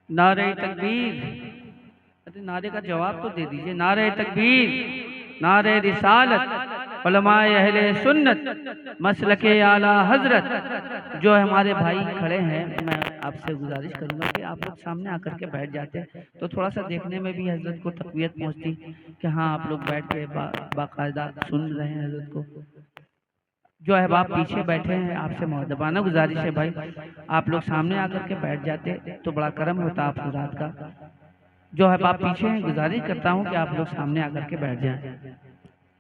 नारे तकबीर, अरे नारे का जवाब तो दे दीजिए। नारे तकबीर, नारे रिसालत, उलमाए अहले सुन्नत, मसलके आला हजरत। जो हमारे भाई खड़े हैं, मैं आपसे गुजारिश करूंगा कि आप लोग सामने आकर के बैठ जाते तो थोड़ा सा देखने में भी हजरत को तकवीयत पहुंचती कि हाँ आप लोग बैठ के बाकायदा सुन रहे हैं हजरत को। जो अहबाब पीछे बैठे हैं, आपसे मुअद्दबाना गुजारिश है भाई आप लोग सामने आकर के बैठ जाते तो बड़ा करम होता आप हजरात का। जो अहबाब पीछे हैं, गुजारिश करता हूँ कि आप लोग सामने आकर के बैठ जाएं।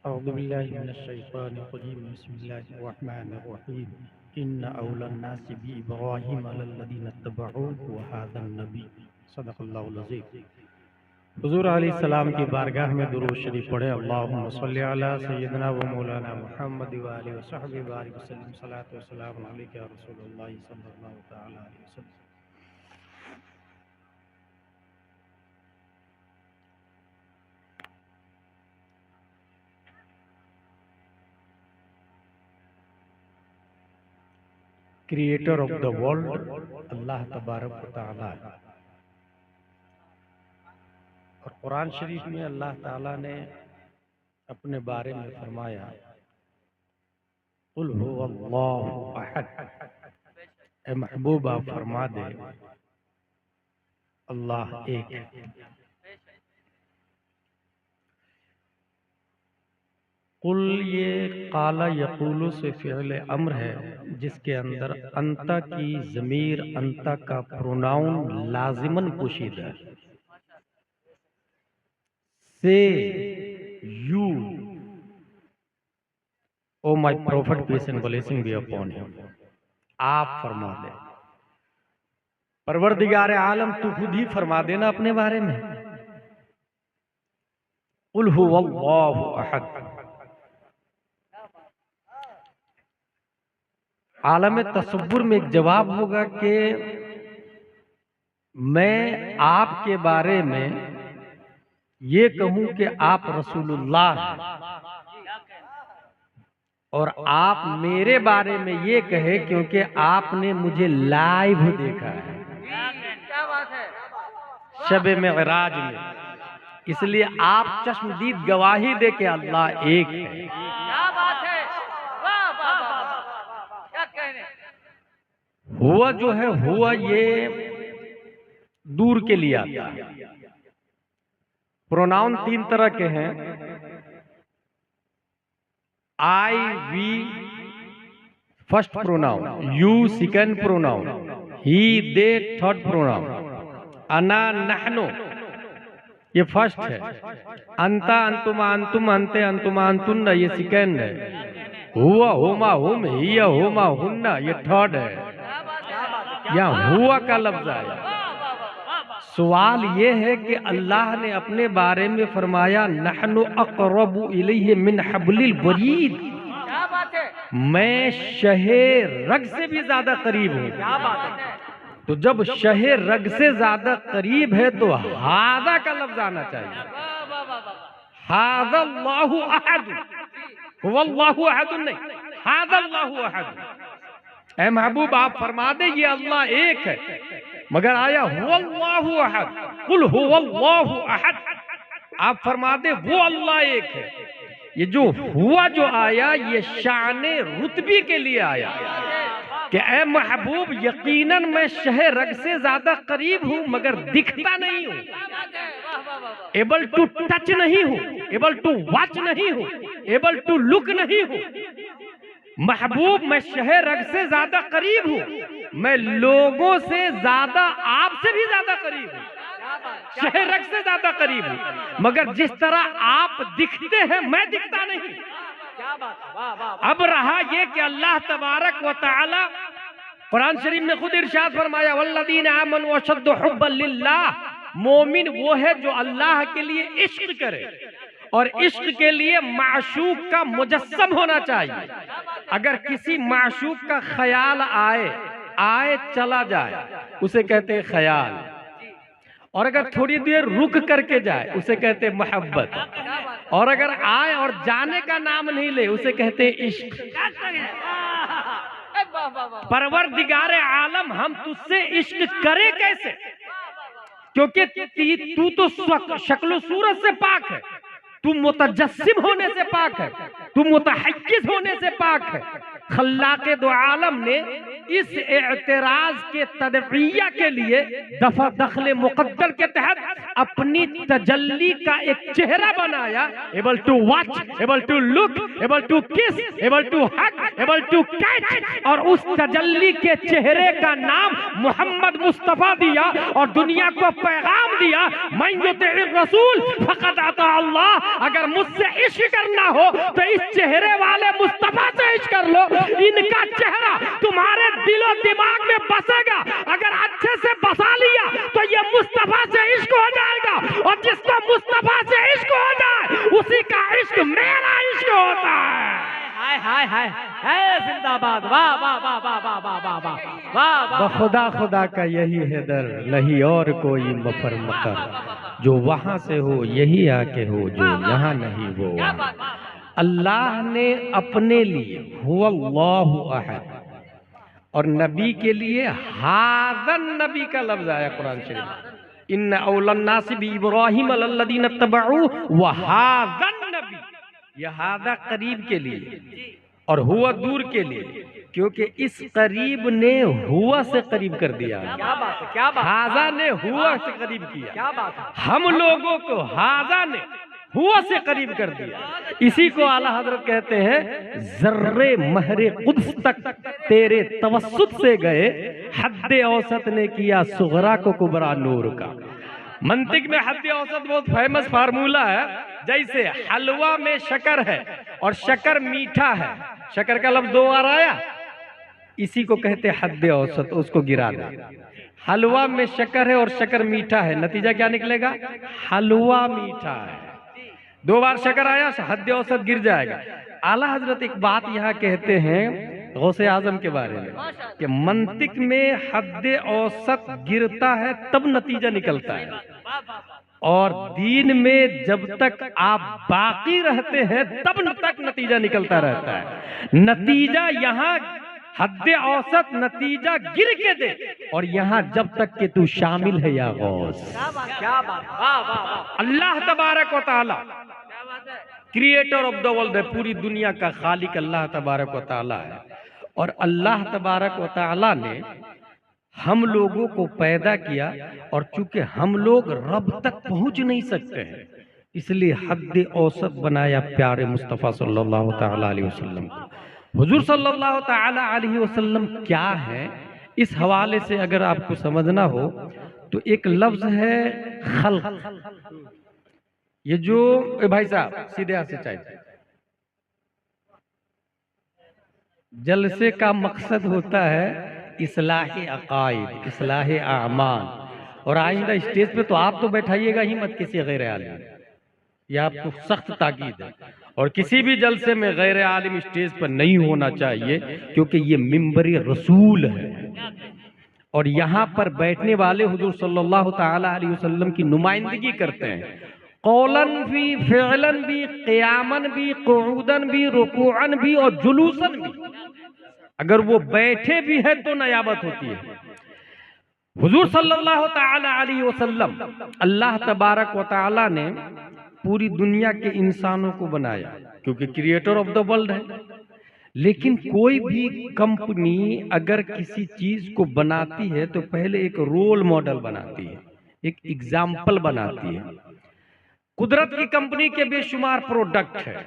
औज़ु बिल्लाहि मिनश शैतानिर रजीम, बिस्मिल्लाहिर रहमानिर रहीम। इन्ना औलन नासि बि इब्राहीम लल्लज़ीना तबऊहु व हाज़न नबी। सदक़ल्लाहुल अज़ीम। हुज़ूर अलैहिस्सलाम की बारगाह में दुरूद शरीफ पढ़े। अल्लाहुम्मा सल्लि अला सय्यिदना व मौलाना मुहम्मद व आलिहि व सहबिहि व बारिक वसल्लम। सलातो व सलाम अलैका या रसूलल्लाह सल्लल्लाहु तआला अलैहि वसल्लम। क्रिएटर ऑफ द वर्ल्ड अल्लाह तबारक व तआला है। और कुरान शरीफ में अल्लाह ताला ने अपने बारे में फरमाया, कुल हुवल्लाहु अहद। ए महबूब आप फरमा दे अल्लाह एक है। कुल ये काला यकूलु से फ़िअल अम्र है, जिसके अंदर अंता की ज़मीर, अंता का प्रोनाउन लाजिमन पोशीदा है। Say you O my prophet peace and blessing be upon him. आप फरमा दे, परवरदिगार आलम तू खुद ही फरमा देना अपने बारे में। कुल हुवल्लाहु अहद। आलम तसव्वुर में एक जवाब होगा कि मैं आपके बारे में ये कहूं कि आप रसूलुल्लाह हैं, और आप मेरे बारे में ये कहे क्योंकि आपने मुझे लाइव देखा है शब मेराज में, इसलिए आप चश्मदीद गवाही दे के अल्लाह एक है। क्या बात है, वाह वाह वाह, क्या कहने। हुआ जो है, हुआ ये दूर के लिए आता है। प्रोनाउन तीन तरह के हैं, I we first pronoun, you second pronoun, he they third pronoun, अना नहनो ये फर्स्ट है, अंता अंतुमा अंतुम अंते अंतुमा अंतुन्ना ये सेकंड है, हुआ हुमा हुम हिया हुमा हुन्ना ये थर्ड है। यहाँ हुआ का लफ्ज आया। सवाल ये है कि अल्लाह ने अपने बारे में फरमाया नहनु अक़रबु इलैहि मिन हब्लिल वरीद। क्या बात है, मैं शहे रग से भी ज्यादा करीब हूँ। क्या बात है। तो जब शहे रग से ज्यादा करीब है तो हादा का लफ्ज आना चाहिए। वाह वाह वाह वाह, हादल्लाहु अहद, हुवल्लाहु अहद नहीं, हादल्लाहु अहद। ऐ महबूब आप फरमा दे ये अल्लाह एक है, मगर आया हुवल्लाहु अहद, कुल हुवल्लाहु अहद। आप फरमा दे वो अल्लाह एक है। ये जो हुआ जो आया ये शाने रुतबी के लिए आया कि ऐ महबूब यकीनन मैं शहे रग से ज्यादा करीब हूं मगर दिखता नहीं हूं, एबल टू टच नहीं हूं, एबल टू वॉच नहीं हूं, एबल टू लुक नहीं हूं। महबूब मैं शहे रग से ज्यादा करीब हूं, मैं लोगों से ज्यादा आपसे भी ज्यादा करीब हूं, शहे रग से ज्यादा करीब हूं, मगर जिस तरह आप दिखते हैं मैं दिखता नहीं। क्या बात है, वाह वाह। अब रहा ये कि अल्लाह तबारक व तआला कुरान शरीफ में खुद इरशाद फरमाया वल्लज़ीना आमनू अशद्दु हुब्बन लिल्लाह। मोमिन वो है जो अल्लाह के लिए इश्क करे, और इश्क के लिए माशूक का मुजस्सम होना चाहिए। अगर किसी माशूक का ख्याल आए आए चला जाए उसे कहते हैं ख्याल, और अगर थोड़ी देर रुक करके जाए उसे कहते हैं मोहब्बत। और अगर आए और जाने का नाम नहीं ले उसे कहते हैं इश्क। परवरदिगार आलम हम तुझसे इश्क करें कैसे, क्योंकि तू तो शक्ल सूरत से पाक है, तू मुतजस्सिम होने से पाक है, तू मुतहक्किस होने से पाक है। खल्लाक़े दो आलम ने इस एतराज के तदफ़िया के लिए दफा दखले मुक़द्दर के तहत अपनी तजल्ली का एक चेहरा बनाया, able to watch, able to look, able to kiss, able to hug, able to catch, और उस तजल्ली के चेहरे का नाम मोहम्मद मुस्तफ़ा दिया और दुनिया को पैगाम दिया, मैं युतिइर रसूल फ़क़द अता अल्लाह। अगर मुझसे इश्क करना हो तो इस चेहरे वाले मुस्तफा से इश्क कर लो, इनका चेहरा तुम्हारे दिलो दिमाग में बसेगा। अगर अच्छे से बसा लिया तो ये मुस्तफा से इश्क हो जाएगा, और जिसको मुस्तफा से इश्क हो जाए उसी का इश्क मेरा इश्क होता है। हाय हाय हाय हाय जिंदाबाद, वाह वाह वाह वाह वाह वाह वाह वाह वाह वाह। खुदा खुदा का यही है दर, नहीं और कोई मफर मकर, जो वहां से हो यही आके हो, जो यहाँ नहीं वो वहाँ। अल्लाह ने अपने लिए हुवल्लाहु अहद और नबी के लिए हाज़न नबी का लफ्ज आया कुरान शरीफ में, इन्ना औलन नासि बि इब्राहीम लल्लज़ीना तबअू व हाज़न नबी। यह हाज़ा करीब के लिए और हुआ दूर के लिए, क्योंकि इस करीब ने हुआ से करीब कर दिया। क्या बात है, क्या बात, हाजा ने हुआ से करीब किया, क्या बात है। हम लोगों को हाजा ने हुआ से करीब कर दिया। इसी को आला हजरत कहते हैं, जर्रे महरे कुद्स तक तेरे तवस्सुत से गए, हद्दे औसत ने किया सुगरा को कुबरा नूर का। मंतिक में हद्दे औसत बहुत फेमस फार्मूला है। जैसे हलवा में शक्कर है और शक्कर मीठा है, शक्कर का लफ्ज 2 बार आया, इसी को कहते हद्दे औसत, उसको गिरा दे। हलवा में शक्कर है और शक्कर मीठा है, नतीजा क्या निकलेगा? हलवा मीठा है। 2 बार शक्कर आया, हद्दे औसत गिर जाएगा। आला हजरत एक बात यहाँ कहते हैं गौसे आजम के बारे में कि मंतिक में हद्दे औसत गिरता है तब नतीजा निकलता है, और दीन में जब तक आप बाकी रहते हैं तब तक नतीजा निकलता रहता है। नतीजा यहाँ हद्दे औसत नतीजा गिर के दे, और यहाँ जब तक कि तू शामिल है या गौस। क्या बात, वाह वाह वाह। अल्लाह तबारक व तआला क्रिएटर ऑफ द वर्ल्ड है, पूरी दुनिया का खालिक अल्लाह तबारक व तआला है। और अल्लाह तबारक व तआला ने हम लोगों को पैदा किया, और चूंकि हम लोग रब तक पहुंच नहीं सकते हैं, इसलिए हद्दे औसत बनाया प्यारे मुस्तफ़ा सल्लल्लाहु तआला अलैहि वसल्लम को। हुजूर सल्लल्लाहु तआला अलैहि वसल्लम क्या है, इस हवाले से अगर आपको समझना हो तो एक लफ्ज है खल्क। ये जो भाई साहब सीधे हाथ से चाहिए, जलसे का मकसद होता है इस्लाह अकायद, इस्लाह आमाल। और आइंदा स्टेज पे तो आप तो बैठाइएगा ही मत किसी गैर आलिम, यह आपको सख्त ताकीद है। और किसी भी जलसे में गैर आलिम स्टेज पर नहीं होना चाहिए, क्योंकि ये मिंबरी रसूल है, और यहाँ पर बैठने वाले हुजूर सल्लल्लाहु तआला अलैहि वसल्लम की नुमाइंदगी करते हैं। कौलन भी, फ़िअलन भी, क़ियामन भी, क़ुऊदन भी, रुकूअन भी और जुलूसन भी। अगर वो बैठे भी है तो नयाबत होती है। हुजूर सल्लल्लाहु तआला अलैहि वसल्लम, अल्लाह तबारक व तआला ने पूरी दुनिया के इंसानों को बनाया, क्योंकि क्रिएटर ऑफ द वर्ल्ड है। लेकिन कोई भी कंपनी अगर किसी चीज को बनाती है तो पहले एक रोल मॉडल बनाती है, एक एग्जाम्पल बनाती है। कुदरत की कंपनी के बेशुमार प्रोडक्ट है।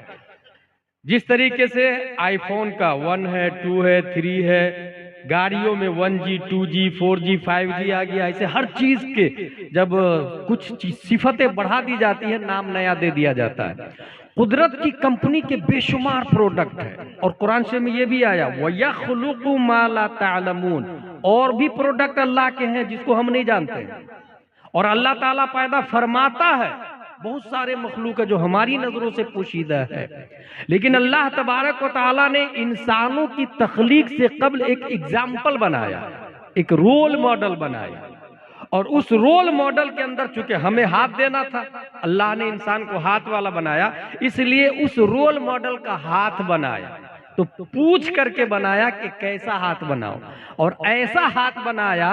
जिस तरीके से आईफोन का 1 है, 2 है, 3 है, गाड़ियों में 1G, 2G, 4G, 5G आ गया, ऐसे हर चीज के जब कुछ सिफतें बढ़ा दी जाती है, नाम नया दे दिया जाता है। कुदरत की कंपनी के बेशुमार प्रोडक्ट है। और कुरान शरीफ में ये भी आया, वयख्लुकु मा ला तालमून, और भी प्रोडक्ट अल्लाह के हैं जिसको हम नहीं जानते। और अल्लाह ताला पैदा फरमाता है बहुत सारे मखलूक है जो हमारी नजरों से पोशीदा है। लेकिन अल्लाह तबारक व तआला ने इंसानों की तख्लीक से कबल एक एग्जाम्पल बनाया, एक रोल मॉडल बनाया। और उस रोल मॉडल के अंदर चूंकि हमें हाथ देना था, अल्लाह ने इंसान को हाथ वाला बनाया, इसलिए उस रोल मॉडल का हाथ बनाया। तो पूछ करके बनाया कि कैसा हाथ बनाओ, और ऐसा हाथ बनाया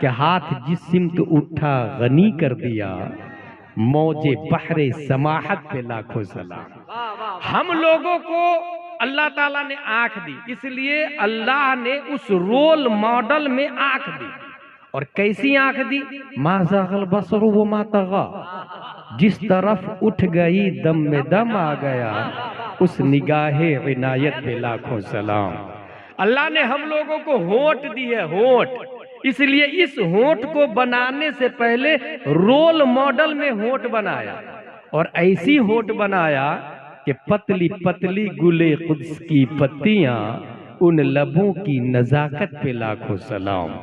कि हाथ जिस सिमत उठा गनी कर दिया, मौजे बहरे समाहत पे लाखों सलाम। हम लोगों को अल्लाह ताला ने आंख दी, इसलिए अल्लाह ने उस रोल मॉडल में आंख दी। और कैसी आंख दी? माज़ागल बसर वो मातगा, जिस तरफ उठ गई दम में दम आ गया, उस निगाहे इनायत पे लाखों सलाम। अल्लाह ने हम लोगों को होंठ दी है, होंठ, इसलिए इस होंठ को बनाने से पहले रोल मॉडल में होंठ बनाया, और ऐसी होंठ बनाया कि पतली पतली गुले कुद्स की पत्तियां, उन लबों की नजाकत पे लाखों सलाम।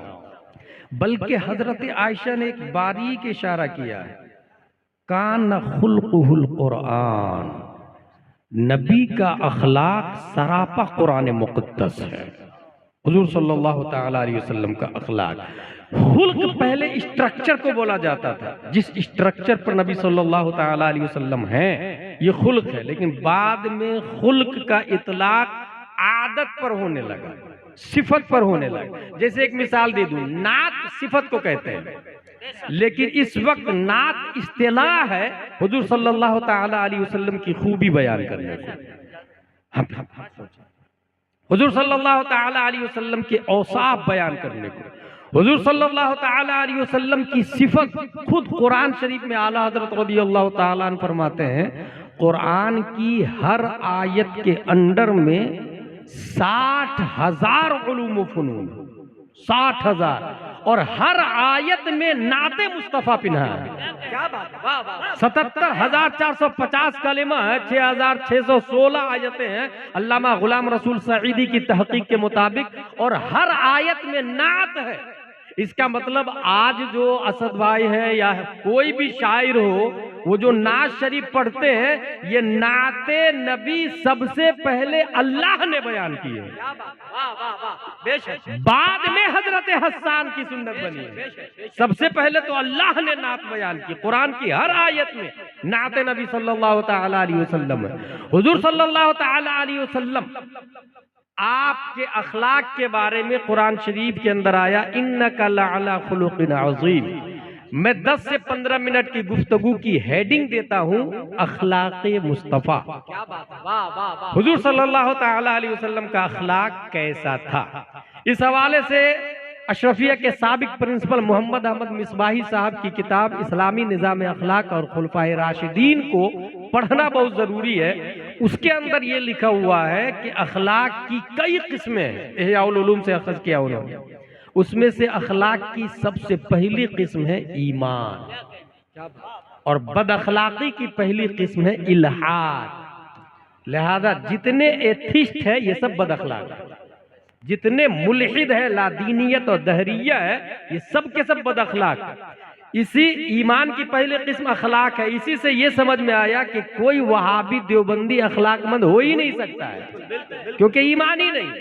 बल्कि हजरत आयशा ने एक बारीक इशारा किया है, कान खुल्कुहुल कुरान, नबी का अखलाक सरापा कुरान मुक़द्दस है। हुजूर सल्लल्लाहु ताला अलैहि वसल्लम का अखलाक, खुल्क पहले स्ट्रक्चर को बोला जाता था, जिस स्ट्रक्चर पर नबी सल्लल्लाहु ताला अलैहि वसल्लम हैं, ये खुल्क है। लेकिन बाद में खुल्क का इतलाक आदत पर होने लगा, सिफत पर होने लगा। जैसे एक मिसाल दे दूं, नात सिफत को कहते हैं, लेकिन इस वक्त नात इस्तिलाह है हुजूर सल्लल्लाहु ताला अलैहि वसल्लम की खूबी बयान करने को, हुजूर सल्लल्लाहु ताला अलैहि वसल्लम के औसाफ बयान करने को, हुजूर सल्लल्लाहु ताला अलैहि वसल्लम की सिफत। खुद कुरान शरीफ में आला हजरत रज़ियल्लाहु ताला अन्हु फरमाते हैं, कुरान की हर आयत के अंदर में 60,000 उलूम फुनून, 60,000, और हर आयत में नाते मुस्तफ़ा पिन्हा है। क्या बात है, वाह वाह। 77,450 कलिमा है, 6,616 आयतें हैं अल्लामा गुलाम रसूल सईदी की तहकीक के मुताबिक, और हर आयत में नात है। इसका मतलब आज जो असद भाई है या कोई भी शायर हो, वो जो नात शरीफ पढ़ते हैं, ये नाते नबी सबसे पहले अल्लाह ने बयान की है, बाद में हजरत हसन की सुन्नत बनी है। सबसे पहले तो अल्लाह ने नात बयान की, कुरान की हर आयत में नाते नबी सल्लल्लाहु ताला अलैहि वसल्लम है। हुजूर सल्लल्लाहु ताला अलैहि वसल्लम आपके अखलाक के बारे में कुरान शरीफ के अंदर आया, इन्नका लअला खुलुकिन अज़ीम। मैं 10 से 15 मिनट की गुफ्तगू की हेडिंग देता हूं, अखलाक़े मुस्तफ़ा। क्या बात है, वाह वाह वाह। हुजूर सल्लल्लाहु ताला अलैहि वसल्लम का अखलाक कैसा था, इस हवाले से अशरफिया के साबिक प्रिंसिपल मोहम्मद अहमद मिसबाही साहब की किताब इस्लामी निज़ाम अखलाक और खुलफाए राशिदीन को पढ़ना बहुत जरूरी है। उसके अंदर ये लिखा हुआ है कि अखलाक की कई किस्में हैं, इहयाउल उलूम से अखज़ किया उन्होंने। उसमें से अखलाक की सबसे पहली किस्म है ईमान, और बद अखलाकी की पहली किस्म है इल्हाद। लिहाजा जितने एथिस्ट है ये सब बद अखलाक है, जितने मुल्हिद है, लादीनियत और दहरिया है, ये सब के सब बद अखलाक है। इसी ईमान की पहली किस्म अखलाक है। इसी से ये समझ में आया कि कोई वहाबी देवबंदी अखलाकमंद हो ही नहीं सकता है, क्योंकि ईमान ही नहीं।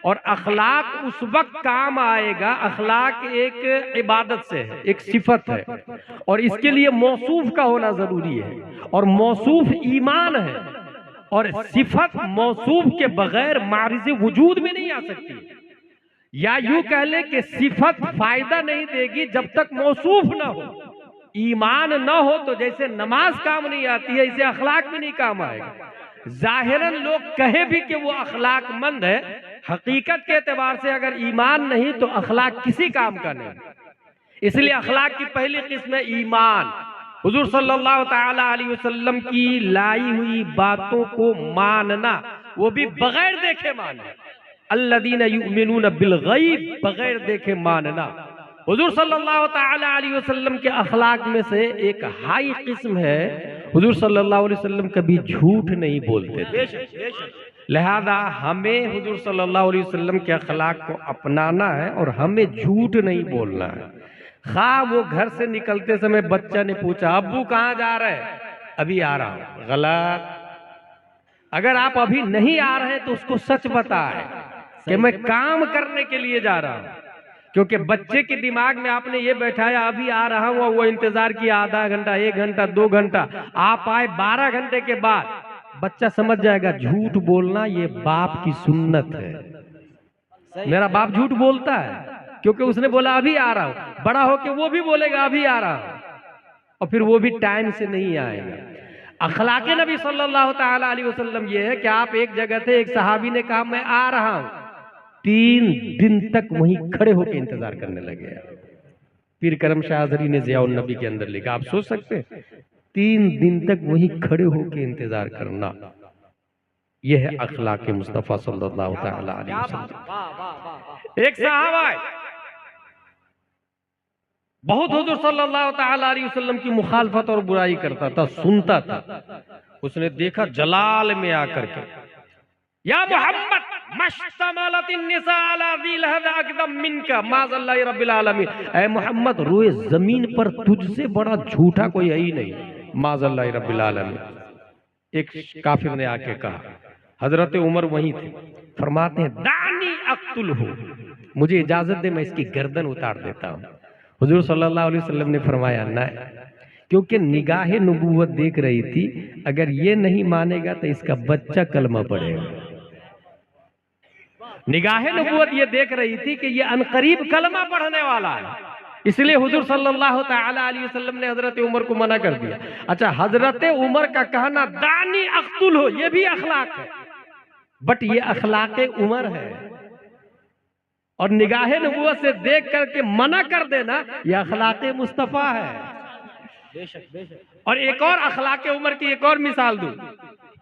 और अखलाक उस वक्त काम आएगा, अखलाक एक इबादत से है, एक सिफत है, और इसके लिए मौसूफ का होना जरूरी है, और मौसूफ ईमान है, और सिफत मौसूफ के बगैर मारिज़ वजूद में नहीं आ सकती। या यूं कह ले कि सिफत फायदा नहीं देगी जब तक मौसूफ ना हो। ईमान ना हो तो जैसे नमाज काम नहीं आती है, इसे अखलाक भी नहीं काम आएगा। जाहिरन लोग कहे भी कि वो अखलाकमंद है, हकीकत के एतबार से अगर ईमान नहीं तो अखलाक किसी काम का नहीं। इसलिए अखलाक की पहली किस्म है ईमान। हुजूर सल्लल्लाहु ताला अलैहि वसल्लम की लाई हुई बातों को मानना, वो भी बगैर देखे मानना। अल्लज़ीना युमिनून बिल गैब, बगैर देखे मानना। हुजूर सल्लल्लाहु ताला अलैहि वसल्लम के अखलाक में से एक हाई किस्म है, हुजूर सल्लल्लाहु अलैहि वसल्लम कभी झूठ नहीं बोलते थे। लिहाजा हमें हुजूर सल्लल्लाहु अलैहि वसल्लम के अखलाक को अपनाना है और हमें झूठ नहीं बोलना है। खा वो घर से निकलते समय बच्चा ने पूछा, अब्बू कहाँ जा रहे हैं? अभी आ रहा हूं। गलत। अगर आप अभी नहीं आ रहे तो उसको सच बताएं कि मैं काम करने के लिए जा रहा हूं, क्योंकि बच्चे के दिमाग में आपने ये बैठाया अभी आ रहा हूं, वो इंतजार किया आधा घंटा, 1 घंटा, 2 घंटा, आप आए 12 घंटे के बाद, बच्चा समझ जाएगा झूठ बोलना ये बाप की सुन्नत है। मेरा बाप झूठ बोलता है क्योंकि उसने बोला अभी आ रहा हूं। बड़ा होके वो भी बोलेगा अभी आ रहा हूं, और फिर वो भी टाइम से नहीं आएगा। अखलाके नबी सल्लल्लाहु ताला अलैहि वसल्लम ये है कि आप एक जगह थे, एक सहाबी ने कहा मैं आ रहा हूं, 3 दिन तक वहीं खड़े होकर इंतजार करने लगे। पीर करम शाह आज़री ने ज़ियाउन नबी के अंदर लिखा, आप सोच सकते हैं 3 दिन तक वहीं खड़े होकर इंतजार करना, यह है अखलाके मुस्तफ़ा सल्लल्लाहु ताला अलैहि वसल्लम। एक सहाबा बहुत हुजूर सल्लल्लाहु ताला अलैहि वसल्लम की मुखालफत और बुराई करता था, सुनता था। उसने देखा जलाल में आकर के, या मोहम्मद मश्तमलतिन निसा अला ज़िल हज़ा अक़दम मिनका माज़ल्लाहि रब्बिल आलमीन, ऐ मोहम्मद रोए जमीन पर तुझसे बड़ा झूठा कोई है ही नहीं, माज़ल्लाहि रब्बिल आलमीन। एक काफिर ने आके कहा, हजरत उमर वहीं थे, फरमाते हैं दानी अक्तुल हो, मुझे इजाजत दे मैं इसकी गर्दन उतार देता हूँ। हुजूर सल्लल्लाहु अलैहि वसल्लम ने फरमाया ना, क्योंकि निगाहे नबूवत देख रही थी, अगर ये नहीं मानेगा तो इसका बच्चा कलमा पढ़ेगा। निगाहे नबूवत ये देख रही थी कि ये अनकरीब कलमा पढ़ने वाला है, इसलिए हुजूर सल्लल्लाहु ताला अलैहि वसल्लम ने हजरत उमर को मना कर दिया। अच्छा, हजरत उमर का कहना दानी अख्तुल हो ये भी अखलाक है, बट ये अखलाके उमर है, और निगाहे नबूवत से देख करके मना कर देना यह अखलाके मुस्तफ़ा है। बेशक बेशक। और एक और अखलाके उमर की एक और मिसाल दूं,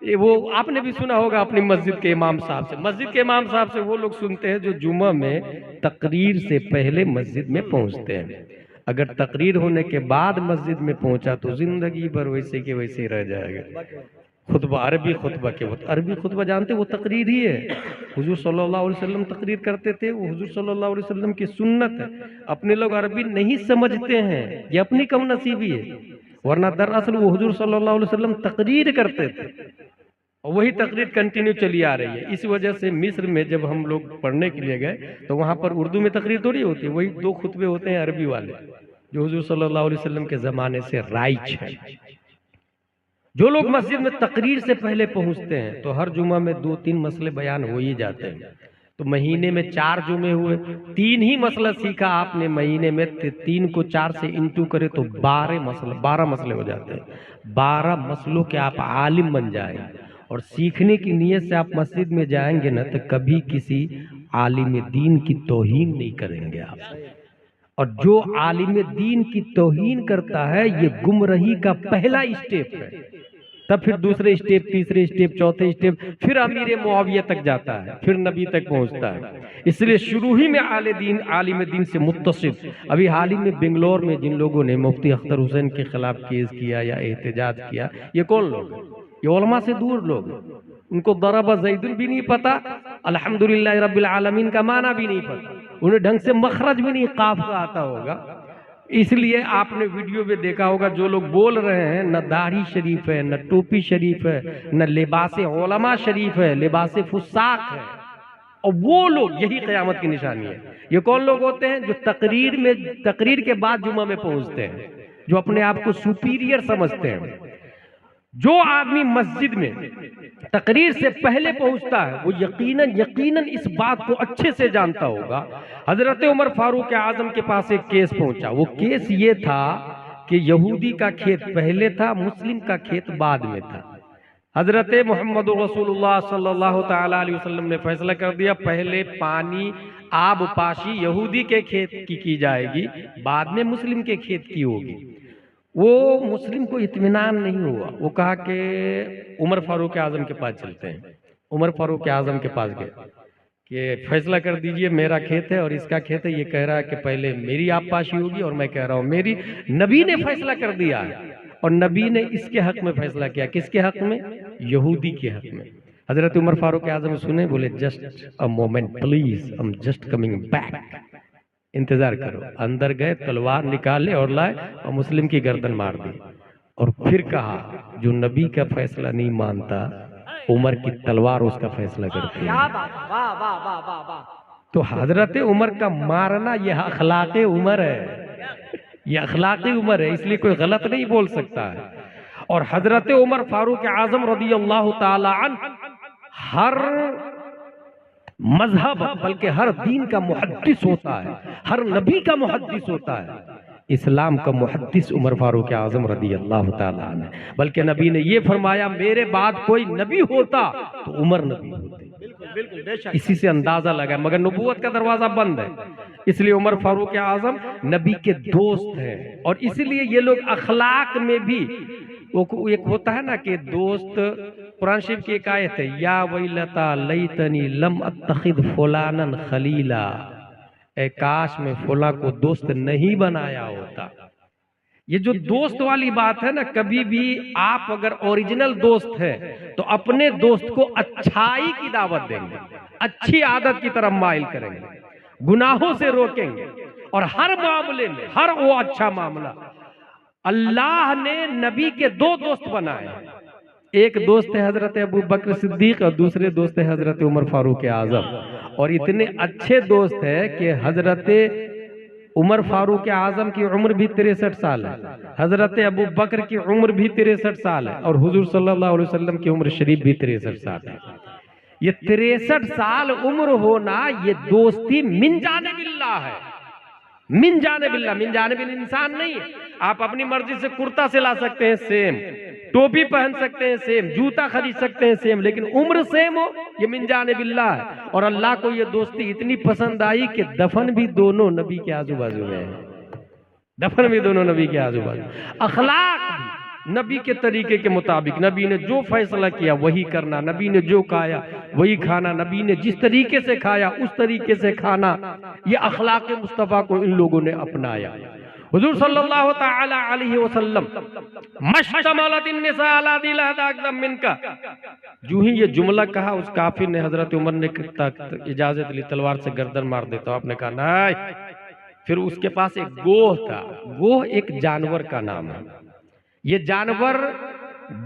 ये वो आपने भी सुना होगा अपनी मस्जिद के इमाम साहब से। मस्जिद के इमाम साहब से वो लोग सुनते हैं जो जुमा में तकरीर से पहले मस्जिद में पहुंचते हैं। अगर तकरीर होने के बाद मस्जिद में पहुंचा तो जिंदगी भर वैसे के वैसे रह जाएगा। खुतबा अरबी खुतबा के वो अरबी खुतबा जानते, वो तकरीर ही है। हुजूर सल्लल्लाहु अलैहि वसल्लम तकरीर करते थे, वो हुजूर सल्लल्लाहु अलैहि वसल्लम की सुन्नत है। अपने लोग अरबी नहीं समझते हैं, ये अपनी कम नसीबी है, वरना दरअसल वो हुजूर सल्लल्लाहु अलैहि वसल्लम तकरीर करते थे, और वही तकरीर कंटिन्यू चली आ रही है। इस वजह से मिस्र में जब हम लोग पढ़ने के लिए गए तो वहाँ पर उर्दू में तकरीर थोड़ी होती है, वही 2 खुतबे होते हैं अरबी वाले, जो हुजूर सल्लल्लाहु अलैहि वसल्लम के ज़माने से राइज है। जो लोग मस्जिद में तकरीर से पहले पहुँचते हैं तो हर जुमा में 2-3 मसले बयान हो ही जाते हैं। तो महीने में 4 जुमे हुए, 3 ही मसला सीखा आपने महीने में, 3 को 4 से इंटू करे तो 12 मसले हो जाते हैं। 12 मसलों के आप आलिम बन जाए, और सीखने की नीयत से आप मस्जिद में जाएंगे ना तो कभी किसी आलिम दीन की तौहीन नहीं करेंगे आप। और जो आलिम दीन की तौहीन करता है ये गुमराही का पहला स्टेप है, तब फिर दूसरे स्टेप, तीसरे स्टेप, चौथे स्टेप, फिर अमीर मुआविया तक जाता है, फिर नबी तक पहुंचता है। इसलिए शुरू ही में आलिम दीन से मुत्तसिफ। अभी हाल ही में बेंगलोर में जिन लोगों ने मुफ्ती अख्तर हुसैन के खिलाफ केस किया या एहतजाज किया, ये कौन लोग? ये उलमा से दूर लोग, उनको दरबा ज़ैदुन भी नहीं पता, अल्हम्दुलिल्लाह रब्बिल आलमीन का माना भी नहीं पता, उन्हें ढंग से मखरज भी नहीं काफ का आता होगा। इसलिए आपने वीडियो में देखा होगा जो लोग बोल रहे हैं, न दाढ़ी शरीफ है, न टोपी शरीफ है, न लिबास उलमा शरीफ है, लिबास फुसाक है, और वो लोग यही क़यामत की निशानी है। ये कौन लोग होते हैं? जो तकरीर के बाद जुमा में पहुंचते हैं, जो अपने आप को सुपीरियर समझते हैं। जो आदमी मस्जिद में तकरीर से पहले पहुंचता है वो यकीनन इस बात को अच्छे से जानता होगा। हजरत उमर फारूक आजम के पास एक केस पहुंचा। वो केस ये था कि यहूदी का खेत पहले था, मुस्लिम का खेत बाद में था। हजरत मोहम्मद रसूलुल्लाह सल्लल्लाहु ताला अलैहि वसल्लम ने फैसला कर दिया, पहले पानी आब पाशी यहूदी के खेत की जाएगी, बाद में मुस्लिम के खेत की होगी। वो मुस्लिम को इत्मीनान नहीं हुआ, वो कहा कि उमर फारूक आजम के पास चलते हैं। उमर फारूक आजम के पास गए कि फैसला कर दीजिए, मेरा खेत है और इसका खेत है, ये कह रहा है कि पहले मेरी आबपाशी होगी और मैं कह रहा हूँ मेरी। नबी ने फैसला कर दिया है, और नबी ने इसके हक में फैसला किया। किसके हक में? यहूदी के हक में। हजरत उमर फारूक आजम सुने, बोले just a moment please, I am just coming back, इंतजार करो। अंदर गए, तलवार निकाले और लाए और मुस्लिम की गर्दन मार दी। और फिर कहा, जो नबी का फैसला नहीं मानता, उमर की तलवार उसका फैसला करती है। तो हजरत उमर का मारना यह अखलाक उमर है, यह अखलाक उमर है, इसलिए कोई गलत नहीं बोल सकता है। और हजरत उमर फारूक आजम रदी अल्लाह ताला अन्हु हर मजहब बल्कि हर दीन का मुहद्दिस होता है, हर नबी का मुहद्दिस होता है। इस्लाम का मुहद्दिस उमर फारूक आजम रदी अल्लाह ताला अन्हु, बल्कि नबी ने ये फरमाया मेरे बाद कोई नबी होता तो उमर नबी होते। इसी से अंदाजा लगा, मगर नबूवत का दरवाजा बंद है, इसलिए उमर फारूक आजम नबी के दोस्त हैं। और इसलिए ये लोग अखलाक में भी वो एक होता है ना कि दोस्त, कुरान शरीफ की एक आयत है, या वैलता लैतनी लम अत्तखिद फुलानन खलीला, ए काश में फुला को दोस्त नहीं बनाया होता। ये जो दोस्त वाली बात है ना, कभी भी आप अगर ओरिजिनल दोस्त है तो अपने दोस्त को अच्छाई की दावत देंगे, अच्छी आदत की तरफ माइल करेंगे, गुनाहों से रोकेंगे, और हर मामले में, हर वो अच्छा मामला। अल्लाह ने नबी के दो दोस्त बनाए, एक दोस्त है हजरत अबू बकर सिद्दीक और दूसरे दोस्त है हजरत उमर फारूक आजम। और इतने अच्छे दोस्त है कि हजरत उमर फारूक आजम की उम्र भी 63 साल है, हजरत अबू बकर की उम्र भी 63 साल है, और हुजूर सल्लल्लाहु अलैहि वसल्लम की उम्र शरीफ भी 63 साल है। ये 63 साल उम्र होना, ये दोस्ती मिन जाने बिल्लाह है, मिन जाने बिल्लाह। मिन जाने बिल इंसान नहीं है, आप अपनी मर्जी से कुर्ता सिला सकते हैं सेम, टोपी पहन सकते हैं सेम, जूता खरीद सकते हैं सेम, लेकिन उम्र सेम हो, ये मिन जाने बिल्लाह है। और अल्लाह को ये दोस्ती इतनी पसंद आई कि दफन भी दोनों नबी के आजू बाजू में है, दफन भी दोनों नबी के आजू बाजू। अखलाक भी नबी के तरीके के मुताबिक, नबी ने जो फैसला किया वही करना, नबी ने जो खाया वही खाना, नबी ने जिस तरीके से खाया उस तरीके से खाना, ये अखलाक मुस्तफ़ा को इन लोगों ने अपनाया। हुजूर सल्लल्लाहु ताला अलैहि वसल्लम मश्तमलतिन निसा अला दिल अदम मिनका, जो ही ये जुमला कहा उस काफिर ने, हजरत उमर ने इजाजत ली, तलवार से गर्दन मार देता हूं। आपने कहा नहीं। फिर उसके पास एक गोह था, गोह एक जानवर का नाम है। ये जानवर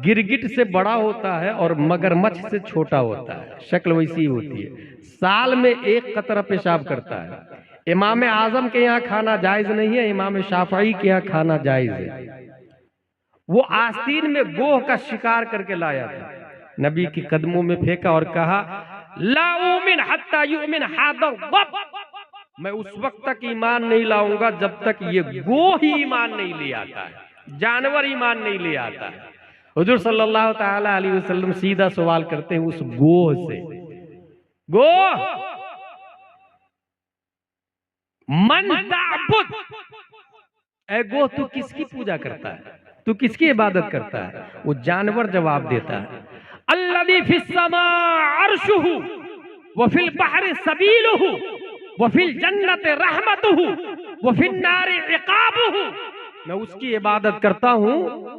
गिरगिट से बड़ा होता है और मगरमच्छ से छोटा होता है, शक्ल वैसी होती है। साल में एक कतरा पेशाब करता है। इमाम आजम के यहाँ खाना जायज नहीं है, इमाम शाफई के यहाँ खाना जायज है। वो आस्तीन में गोह का शिकार करके लाया था, नबी के कदमों में फेंका और कहा ला उमिन हत्ता युमिन हादा वब, मैं उस वक्त तक ईमान नहीं लाऊंगा जब तक ये गोह ही ईमान नहीं ले आता है, जानवर ईमान नहीं ले आता है। हुजूर सल्लल्लाहु ताला अलैहि वसल्लम सीधा सवाल करते हैं उस गोह से, गोह मन ताबुद, ए गोह तू किसकी पूजा करता है, तू किसकी इबादत करता है? वो जानवर जवाब देता है अल्लज़ी फिस समा अर्शुहु व फिल बहरि सबीलुहु व फिल जन्नति रहमतुहु व फिन नारि इकाबुहु, मैं उसकी इबादत करता हूँ।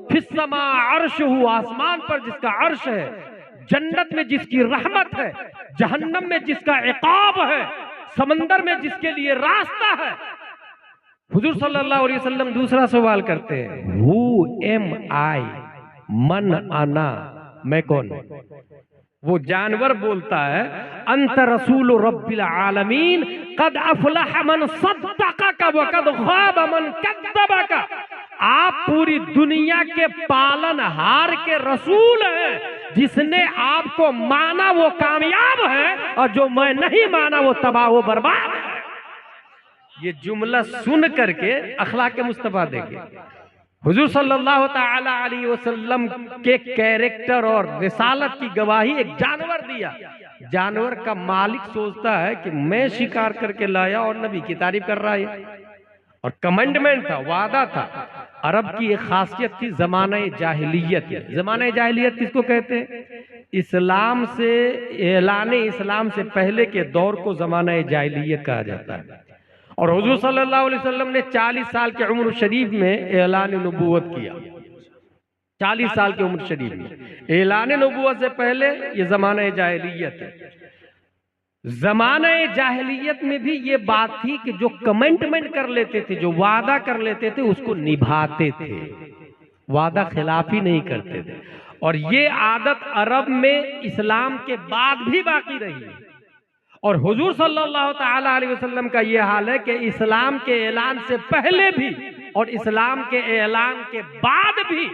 फिस समा अर्शुहु, आसमान पर जिसका अर्श है, जन्नत में जिसकी रहमत है, जहन्नम में जिसका इकाब है, समंदर में जिसके लिए रास्ता है। हुजूर सल्लल्लाहु अलैहि वसल्लम दूसरा सवाल करते हैं हु एम आई, मन आना, मैं कौन? वो जानवर बोलता है अंत रसूल रब्बिल आलमीन कद अफलह मन सद्दक़का व कद ख़ाब मन कद्दबका, आप पूरी दुनिया के पालनहार के रसूल हैं, जिसने आपको माना वो कामयाब है और जो मैं नहीं माना वो तबाह व बर्बाद है। ये जुमला सुन करके अखलाक मुस्तफा देखे, हुजूर सल्लल्लाहु ताला अलैहि वसल्लम के कैरेक्टर और रिसालत की गवाही एक जानवर दिया। जानवर का मालिक सोचता है कि मैं शिकार करके लाया और नबी की तारीफ कर रहा है, और कमेंडमेंट था, वादा था। अरब की एक खासियत थी ज़माना जाहिलियत। ज़माना जाहिलियत किसको कहते हैं? इस्लाम से, ऐलान इस्लाम से पहले के दौर को ज़माना जाहिलियत कहा जाता है। और हुजूर सल्लल्लाहु अलैहि वसल्लम ने 40 साल की उम्र शरीफ में ऐलान नबूवत किया। 40 साल की उम्र शरीफ में ऐलान नबूवत से पहले ये ज़माना जाहिलियत है। ज़माना जाहिलियत में भी ये बात थी कि जो कमिटमेंट कर लेते थे, जो वादा कर लेते थे, उसको निभाते थे, वादा खिलाफी नहीं करते थे। और ये आदत अरब में इस्लाम के बाद भी बाकी रही। और हुजूर सल्लल्लाहु ताला अलैहि वसल्लम का ये हाल है कि इस्लाम के ऐलान से पहले भी और इस्लाम के ऐलान के बाद भी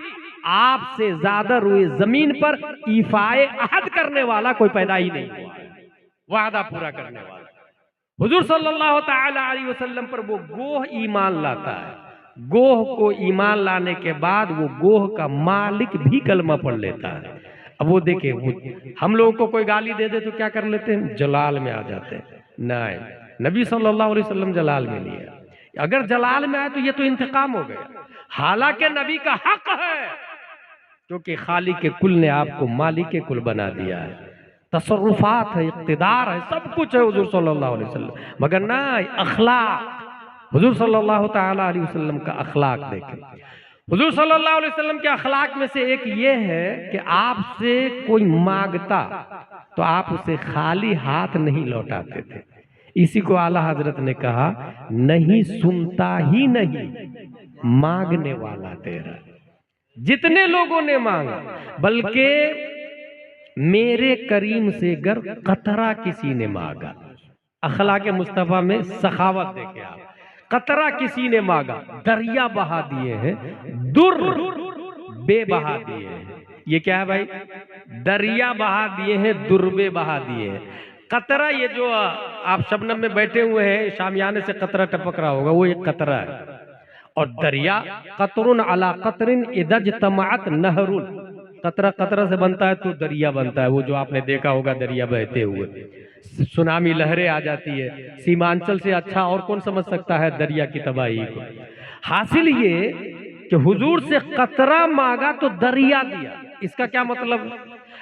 आपसे ज्यादा रुए जमीन पर ईफाए अहद करने वाला कोई पैदा ही नहीं हुआ है, वादा पूरा करने वाला। हुजूर सल्लल्लाहु ताला अलैहि वसल्लम पर वो गोह ईमान लाता है, गोह को ईमान लाने के बाद वो गोह का मालिक भी कलमा पढ़ लेता है। अब वो देखे, वो हम लोगों को कोई गाली दे दे तो क्या कर लेते हैं, जलाल में आ जाते हैं। नहीं, नबी सल्लल्लाहु अलैहि वसल्लम जलाल में नहीं है। अगर जलाल में आए तो ये तो इंतकाम हो गया। हालांकि नबी का हक है, क्योंकि खालिक के कुल ने आपको मालिक के कुल बना दिया है, तसर्रुफात है, इख्तिदार है, सब कुछ है हुजूर सल्लल्लाहु अलैहि वसल्लम। मगर ना अखलाक, हुजूर सल्लल्लाहु ताला अलैहि वसल्लम का अखलाक देखें। हुजूर सल्लल्लाहु अलैहि वसल्लम के अखलाक में से एक ये है कि आपसे कोई मांगता तो आप उसे खाली हाथ नहीं लौटाते थे। इसी को आला हजरत ने कहा, नहीं सुनता ही नहीं मांगने वाला तेरा। जितने लोगों ने मांगा, बल्कि मेरे करीम से गर कतरा किसी ने मांगा। अखलाक मुस्तफा में सखावत देखे आप, कतरा किसी ने मांगा, दरिया बहा दिए हैं, दुर बे बहा दिए हैं। ये क्या है भाई, दरिया बहा दिए हैं, दुर्बे बहा दिए हैं। कतरा, ये जो आप शबनम में बैठे हुए हैं, शामियाने से कतरा टपक रहा होगा, वो एक कतरा है। और दरिया, कतरुन अला कतरिन इदज तमात नहरुन, कतरा कतरा से बनता है तो दरिया बनता है। वो जो आपने देखा होगा दरिया बहते हुए, सुनामी लहरें आ जाती है। सीमांचल से अच्छा और कौन समझ सकता है दरिया की तबाही को। हासिल ये कि हुजूर से कतरा मांगा तो दरिया दिया, इसका क्या मतलब?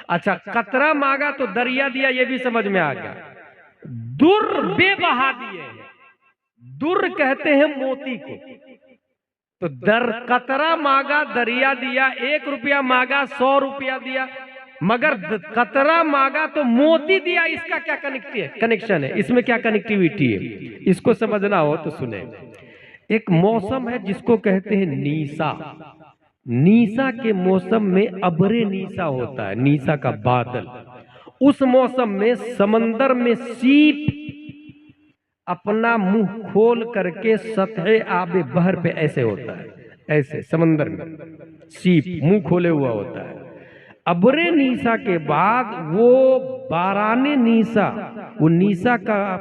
अच्छा, कतरा मांगा तो दरिया दिया, ये भी समझ में आ गया। दुर बेबहा दिए, दुर कहते हैं मोती को, तो कतरा मांगा दरिया दिया, 1 रुपया मांगा 100 रुपया दिया, मगर कतरा मांगा तो मोती दिया। इसका क्या कनेक्शन है, इसमें क्या कनेक्टिविटी है, इसको समझना हो तो सुने। एक मौसम है जिसको कहते हैं नीसा। नीसा के मौसम में अबरे नीसा होता है, नीसा का बादल। उस मौसम में समंदर में सीप अपना मुंह खोल करके सतह आबे बहर पे ऐसे होता है, ऐसे समंदर में सीप मुंह खोले हुआ होता है। अबरे नीसा के बाद वो बाराने नीसा, वो नीसा का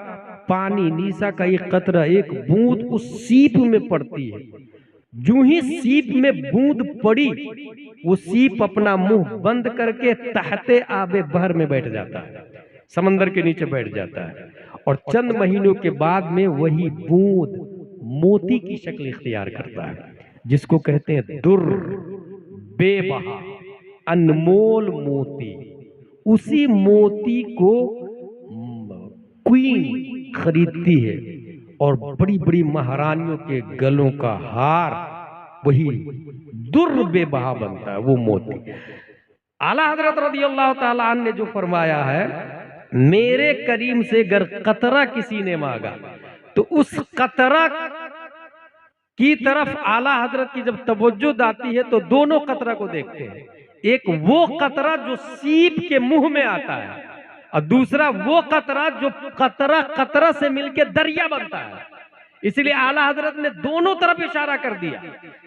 पानी, नीसा का एक कतरा, एक बूंद उस सीप में पड़ती है। जो ही सीप में बूंद पड़ी, वो सीप अपना मुंह बंद करके तहते आबे बहर में बैठ जाता है, समंदर के नीचे बैठ जाता है। और चंद महीनों के बाद में वही बूंद मोती की शक्ल इख्तियार करता है, जिसको कहते हैं दुर बेबहा, अनमोल मोती। उसी मोती को क्वीन खरीदती है और बड़ी बड़ी महारानियों के गलों का हार वही दुर बेबहा बनता है, वो मोती। आला हजरत रज़ियल्लाहु ताला अन्हु ने जो फरमाया है, मेरे करीम से गर कतरा किसी ने मांगा तो उस कतरा की तरफ आला हजरत की जब तवज्जो आती है तो दोनों कतरा को देखते हैं। एक वो कतरा जो सीप के मुंह में आता है, और दूसरा वो कतरा जो कतरा से मिलके दरिया बनता है। इसलिए आला हजरत ने दोनों तरफ इशारा कर दिया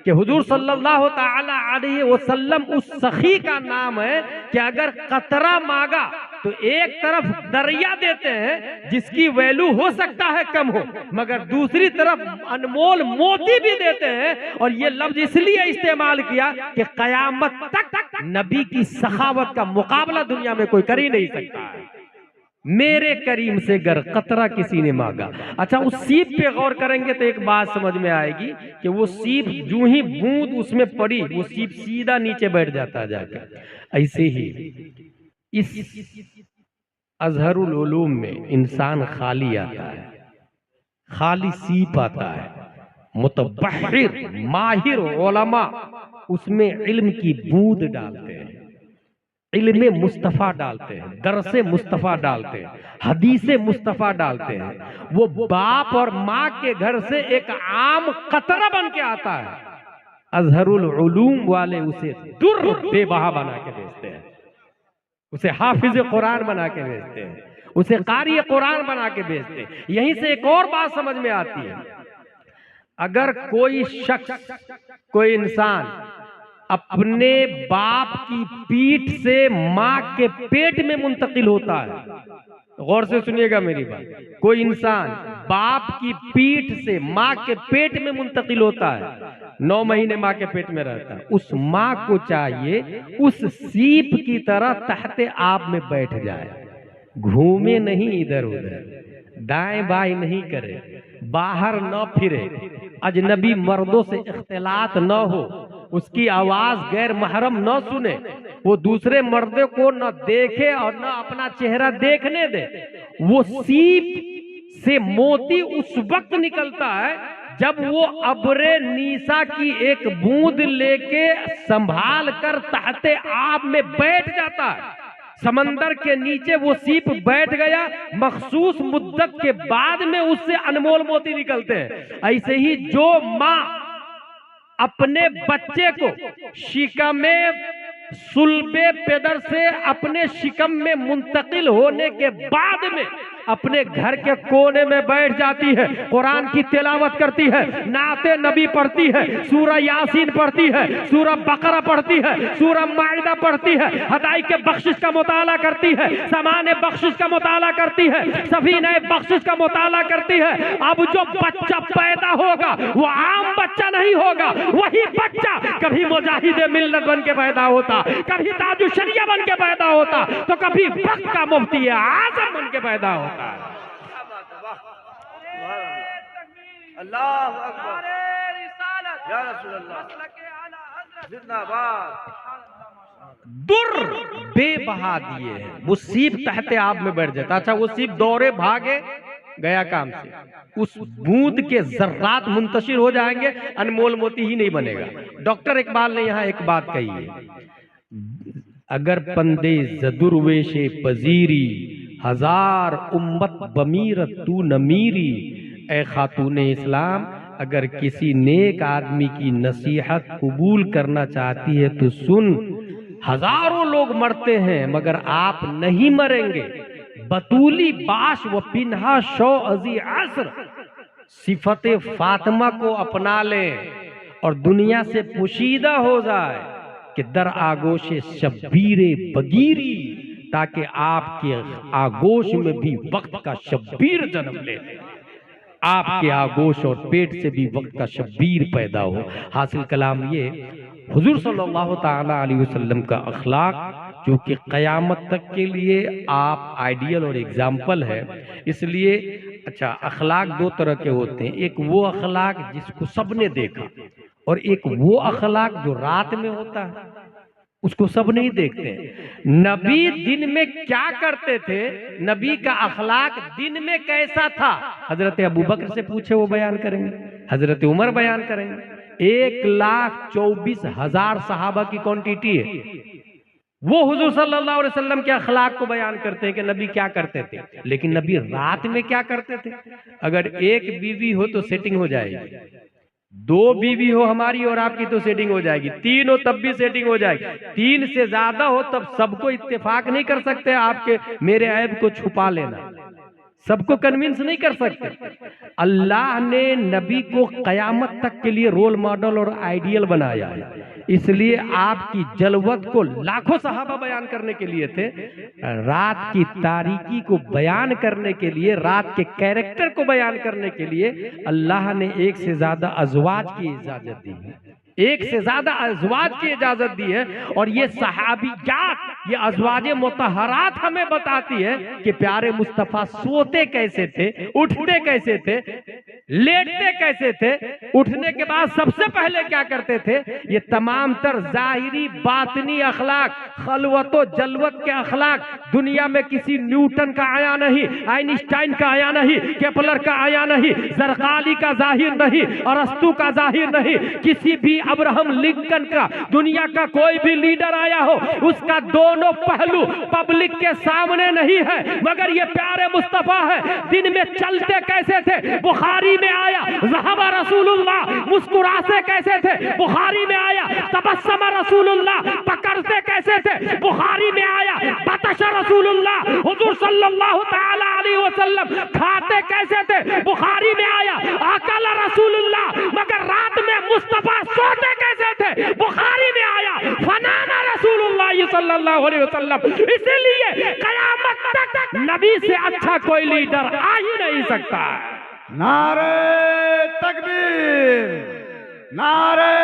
कि हुजूर सल्लल्लाहु ताला अलैहि वसल्लम उस सखी का नाम है कि अगर कतरा मांगा तो एक तरफ दरिया देते हैं जिसकी वैल्यू हो सकता है कम हो, मगर दूसरी तरफ अनमोल मोती भी देते हैं। और ये लफ्ज इसलिए इस्तेमाल किया कि कयामत तक नबी की सखावत का मुकाबला दुनिया में कोई कर ही नहीं सकता है। मेरे करीम से गर कतरा किसी ने मांगा। अच्छा, उस सीप पे गौर करेंगे तो एक बात समझ में आएगी कि वो सीप जो ही बूंद उसमें पड़ी, वो सीप सीधा नीचे बैठ जाता है जाकर। ऐसे ही इस अजहरुल उलूम में इंसान खाली आता है, खाली सीप आता है। मुतबहिर माहिर उलमा उसमें इल्म की बूंद डालते हैं, इल्म मुस्तफ़ा डालते हैं, दरसे मुस्तफ़ा डालते हैं, हदीसे मुस्तफ़ा डालते हैं। वो बाप और माँ के घर से एक आम कतरा बन के आता है, अजहरुल उलूम वाले उसे दुर बेबहा बना के भेजते हैं। उसे हाफिज कुरान बना के भेजते हैं, उसे कारी कुरान बना के भेजते हैं। यहीं से एक और बात समझ में आती है, अगर कोई शख्स, कोई इंसान अपने बाप की पीठ से मां के पेट में मुंतकिल होता है, गौर से सुनिएगा मेरी बात, कोई इंसान बाप की पीठ से मां के पेट में मुंतकिल होता है, 9 महीने मां के पेट में रहता है, उस मां को चाहिए उस सीप की तरह तहते आप में बैठ जाए, घूमे नहीं इधर उधर, दाएं बाएं नहीं करे, बाहर न फिरे, अजनबी मर्दों से इख्तिलात न हो, उसकी आवाज गैर महरम न सुने, वो दूसरे मर्दों को न देखे और न अपना चेहरा देखने दे। वो सीप से मोती उस वक्त निकलता है जब वो अब्रे नीसा की एक बूंद लेके संभाल कर तहते आब में बैठ जाता है। समंदर के नीचे वो सीप बैठ गया, मखसूस मुद्दत के बाद में उससे अनमोल मोती निकलते हैं। ऐसे ही जो माँ अपने बच्चे को शिकम में सुल्बे पेदर से अपने शिकम में मुंतकिल होने के बाद में अपने घर के कोने में बैठ जाती है, कुरान की तिलावत करती है, नाते नबी पढ़ती है, सूरह यासीन पढ़ती है, सूरह बकरा पढ़ती है, सूरह माइदा पढ़ती है, हदाई के बख्शिश का मुताला करती है, समान बख्शिश का मुताला करती है, सफीने बख्शिश का मुताला करती है। अब जो बच्चा पैदा होगा वो आम बच्चा नहीं होगा, वही बच्चा कभी मुजाहिद मिल्लत बन के पैदा होता, कभी ताजु शरिया बन के पैदा होता, तो कभी वक्त का मुफ्ती आजम बन के पैदा होता। अल्लाह अकबर, या रसूल अल्लाह, जिंदाबाद। दुर बेबहा दिए हैं, वो सीप तहते आप में बैठ जाता। अच्छा, वो सीप दौड़े भागे गया काम से, उस बूंद के जर्रात मुंतशिर हो जाएंगे, अनमोल मोती ही नहीं बनेगा। डॉक्टर इकबाल ने यहाँ एक बात कही है, अगर पंदे जदुर्वेशे पजीरी हजार उम्मत बमीरत तू नमीरी, ए खातून इस्लाम, अगर किसी नेक आदमी की नसीहत कबूल करना चाहती है तो सुन, हजारों लोग मरते हैं मगर आप नहीं मरेंगे। बतूली बाश व पिन्हा शो अजी असर, सिफते फातिमा को अपना लें और दुनिया से पोशीदा हो जाए कि दर आगोश शब्बीरे बगीरी, ताकि आपके आगोश में भी वक्त का शब्बीर जन्म ले, आपके आगोश और पेट से भी वक्त का शब्बीर पैदा हो। हासिल कलाम ये, हुजूर सल्लल्लाहु ताला अलैहि वसल्लम का अखलाक जो कि क़यामत तक के लिए आप आइडियल और एग्जाम्पल है। इसलिए अच्छा, अखलाक दो तरह के होते हैं, एक वो अखलाक जिसको सबने देखा और एक वो अखलाक जो रात में होता है, उसको सब नहीं देखते। नबी दिन में क्या करते थे, नबी का अखलाक दिन में कैसा था, हजरत अबू बकर से पूछे वो बयान करेंगे, हजरत उमर बयान करेंगे। 1,24,000 सहाबा की क्वांटिटी है, वो हुजूर सल्लल्लाहु अलैहि वसल्लम के अखलाक को बयान करते हैं कि नबी क्या करते थे। लेकिन नबी रात में क्या करते थे, अगर एक बीवी हो तो सेटिंग हो जाएगी, 2 बीवी हो हमारी और आपकी तो सेटिंग हो जाएगी, 3 हो तब भी सेटिंग हो जाएगी, 3 से ज्यादा हो तब सबको इत्तेफाक नहीं कर सकते आपके मेरे ऐब को छुपा लेना, सबको कन्विंस नहीं कर सकते। अल्लाह ने नबी को कयामत तक के लिए रोल मॉडल और आइडियल बनाया है, इसलिए आपकी जलवत को लाखों सहाबा बयान करने के लिए थे, रात की तारीकी को बयान करने के लिए, रात के कैरेक्टर को बयान करने के लिए अल्लाह ने 1 से ज्यादा अज़वाज की इजाजत दी है, 1 से ज्यादा अज़वाज की इजाजत दी है। और ये सहाबियात, ये अज़वाज मुतहरात हमें बताती है कि प्यारे मुस्तफा सोते कैसे थे, उठते कैसे थे, लेटते कैसे थे, उठने के बाद सबसे पहले क्या करते थे। ये तमाम तर जाहिरी बातनी अखलाक, खलवतो जलवत के अखलाक दुनिया में किसी न्यूटन का आया नहीं, आइंस्टाइन का आया नहीं, केपलर का आया नहीं, जरकाली का जाहिर नहीं, अरस्तु का जाहिर नहीं, किसी भी अब्राहम लिंकन का, दुनिया का कोई भी लीडर आया हो उसका दोनों पहलू पब्लिक के सामने नहीं है, मगर ये प्यारे मुस्तफा है। दिन में चलते कैसे थे, बुखारी बुखारी में आया ज़हबा रसूलुल्लाह, मुस्कुराते कैसे थे, बुखारी में आया तबस्सम रसूलुल्लाह, पकड़ते कैसे थे, बुखारी में आया बतश रसूलुल्लाह, हुजूर सल्लल्लाहु तआला अलैहि वसल्लम खाते कैसे थे, बुखारी में आया अकल रसूलुल्लाह, मगर रात में मुस्तफा सोते कैसे थे, बुखारी में आया फनाना रसूलुल्लाह सल्लल्लाहु अलैहि वसल्लम। इसीलिए कयामत तक नबी से अच्छा कोई लीडर आ ही नहीं सकता है। नारे तकबीर, नारे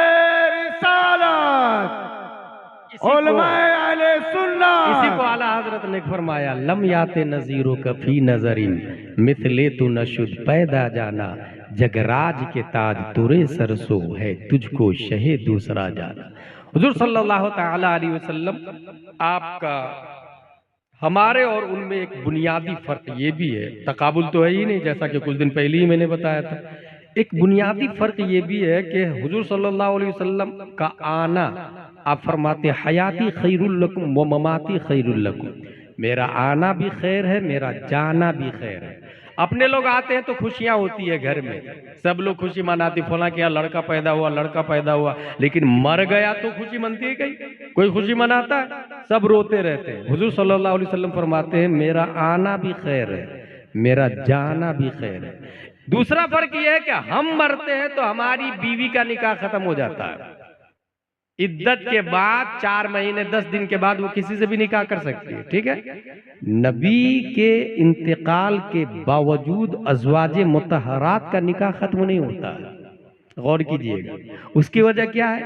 रिसालत, उलमाए अहले सुन्नत। इसी को आला हजरत ने फरमाया लम याते नजीरों कफी नजरिन मिथले तू नशुद पैदा जाना, जगराज के ताज तुरे सरसो है तुझको शहे दूसरा जाना। हुजूर सल्लल्लाहु तआला अलैहि वसल्लम आपका हमारे और उनमें एक बुनियादी फर्क ये भी है, तकाबुल तो है ही नहीं, जैसा कि कुछ दिन पहले ही मैंने बताया था। एक बुनियादी फर्क ये भी है कि हुजूर सल्लल्लाहु अलैहि वसल्लम का आना, आप फरमाते हयाती खैरुल लकुम व ममाती खैरुल लकुम, मेरा आना भी खैर है, मेरा जाना भी खैर है। अपने लोग आते हैं तो खुशियां होती है घर में, सब लोग खुशी मनाते, फला के यहाँ लड़का पैदा हुआ, लड़का पैदा हुआ, लेकिन मर गया तो खुशी मनती है कहीं, कोई खुशी मनाता है? सब रोते रहते हैं। हुजूर सल्लल्लाहु अलैहि वसल्लम फरमाते हैं मेरा आना भी खैर है, मेरा जाना भी खैर है। दूसरा फर्क यह है कि हम मरते हैं तो हमारी बीवी का निकाह खत्म हो जाता है, इद्दत के बाद 4 महीने 10 दिन के बाद वो किसी से भी निकाह कर सकती है, ठीक है। नबी के इंतकाल के बावजूद अज़वाजे मुतहरात का निकाह खत्म नहीं होता है, गौर कीजिएगा। उसकी वजह क्या है?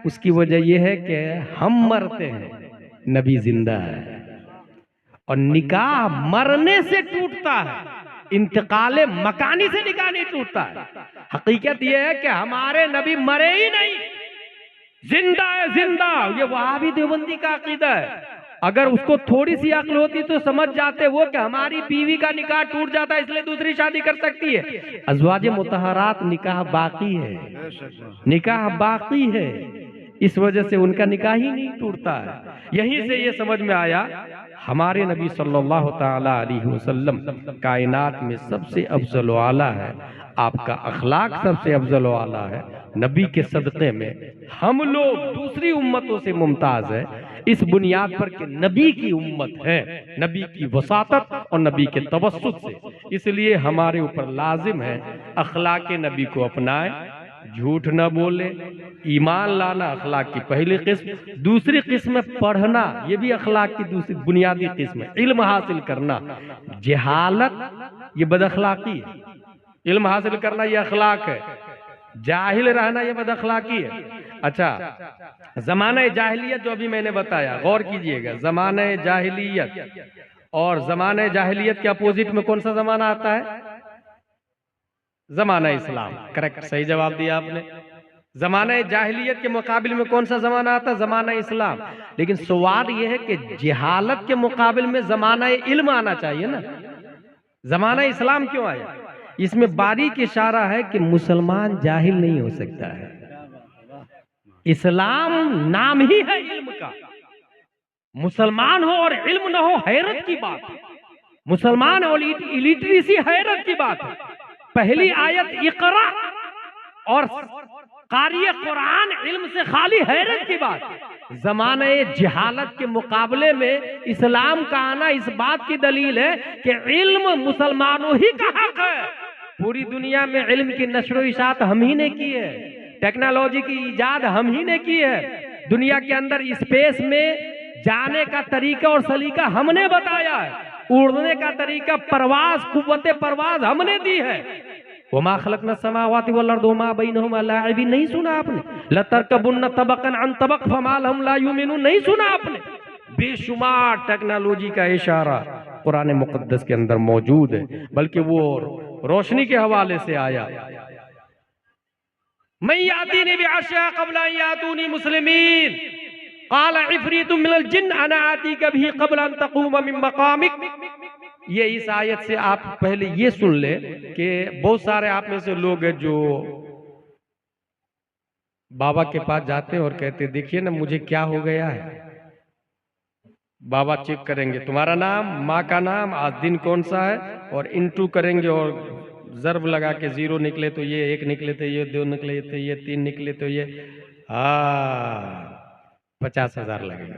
उसकी वजह यह है कि हम मरते हैं, नबी जिंदा है, और निकाह मरने से टूटता है, इंतकाले मकानी से निकाह नहीं टूटता है। हकीकत यह है कि हमारे नबी मरे ही नहीं, जिंदा है, जिंदा। ये वहाबी देवबंदी का अकीदा है। अगर उसको थोड़ी सी अक्ल होती तो समझ जाते वो कि हमारी बीवी का निकाह टूट जाता है इसलिए दूसरी शादी कर सकती है। अज़वाजे मुतहरात निकाह बाकी है, निकाह बाकी है, इस वजह से उनका निकाह ही नहीं टूटता है। यहीं से ये समझ में आया हमारे नबी सल्लल्लाहु ताला अलैहि वसल्लम कायनात में सबसे अफजल आला है, आपका अखलाक सबसे अफजल आला है। नबी के सदक़े में हम लोग दूसरी उम्मतों से मुमताज है, इस बुनियाद पर कि नबी की उम्मत है, नबी की वसातत और नबी के तवस्सुत से। इसलिए हमारे ऊपर लाजिम है अखलाक नबी को अपनाएं, झूठ न बोले, ईमान लाना अखलाक की पहली किस्म। दूसरी किस्म पढ़ना, ये भी अखलाक की दूसरी बुनियादी किस्म है। इल्म हासिल करना, जहालत ये बदअखलाकी है, इल्म हासिल करना ये अखलाक है, जाहिल रहना ये बदअखलाकी है। अच्छा, ज़माना जाहिलियत जो अभी मैंने बताया, गौर कीजिएगा, ज़माना जाहिलियत और ज़माना जाहिलियत के अपोजिट में कौन सा ज़माना आता है? ज़माना इस्लाम। करेक्ट, सही जवाब दिया आपने। ज़माना जाहिलियत के मुकाबिल में कौन सा ज़माना आता है? ज़माना इस्लाम। लेकिन सवाल यह है कि जहालत के मुकाबिल में ज़माना इल्म आना चाहिए ना, ज़माना इस्लाम क्यों आया? इसमें बारीक इशारा है कि मुसलमान जाहिल नहीं हो सकता है, इस्लाम नाम ही है इल्म का। मुसलमान हो और इल्म न हो, हैरत की बात है। मुसलमान और इलिटरेसी हैरत की बात है। पहली आयत इकरा और क़ारिए कुरान इल्म से खाली, हैरत की बात है। ज़माने जहालत के मुकाबले में इस्लाम का आना इस बात की दलील है कि इल्म मुसलमानों ही का हक है। पूरी दुनिया में इल्म की नशर इशात हम ही ने की है, टेक्नोलॉजी की इजाद हम ही ने की है, दुनिया के अंदर स्पेस में जाने का तरीका और सलीका हमने बताया है, उड़ने का तरीका, परवाज, कुव्वते परवाज हमने दी है। वमा खलकना समावाति वल अर्द वमा बैनहुमा लाइबिन, नहीं सुना आपने? लतरकबुन्ना तबक़न अन तबक़ फमा लहुम ला युमिनून, नहीं सुना आपने? बेशुमार टेक्नोलॉजी का इशारा कुरान मुक़द्दस के अंदर मौजूद है, बल्कि वो रोशनी के हवाले से आया, मैं यातीनी बिअशा क़ब्ला अन यातूनी मुस्लिमीन क़ाल इफ़रीतुम मिनल जिन्न अना आतीका बिही क़ब्ला अन तक़ूम मिन मक़ामिक। ये इस आयत से आप पहले ये सुन ले कि बहुत सारे आप में से लोग हैं जो बाबा के पास जाते हैं और कहते देखिए ना मुझे क्या हो गया है। बाबा चेक करेंगे तुम्हारा नाम, माँ का नाम, आज दिन कौन सा है, और इंटू करेंगे और ज़र्ब लगा के 0 निकले तो ये, 1 निकले तो ये, 2 निकले तो ये, 3 निकले तो ये, 50,000 लगेगा।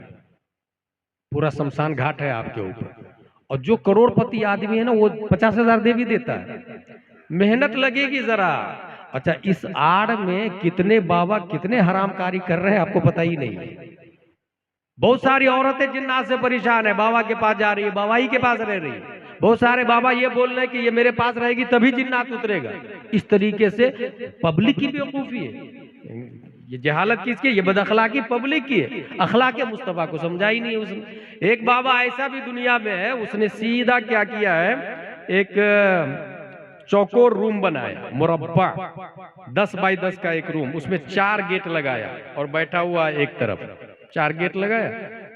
पूरा शमशान घाट है आपके ऊपर। और जो करोड़पति आदमी है ना वो 50,000 दे भी देता है। मेहनत लगेगी जरा। अच्छा, इस आड़ में कितने बाबा कितने हरामकारी कर रहे हैं आपको पता ही नहीं है। बहुत सारी औरतें जिन्नात से परेशान है, बाबा के पास जा रही है, बाबा ही के पास रह रही है। बहुत सारे बाबा ये बोल रहे हैं कि ये मेरे पास रहेगी तभी जिन्नात उतरेगा। इस तरीके से पब्लिक की बेवकूफी है। ये जहालत किसकी? ये बदअखलाकी पब्लिक की है। अखलाक मुस्तफा को समझा ही नहीं उसने। एक बाबा ऐसा भी दुनिया में है, उसने सीधा क्या किया है, एक चौकोर रूम बनाया, मुरब्बा 10 बाई 10 का एक रूम, उसमें 4 गेट लगाया और बैठा हुआ एक तरफ, 4 गेट लगाया,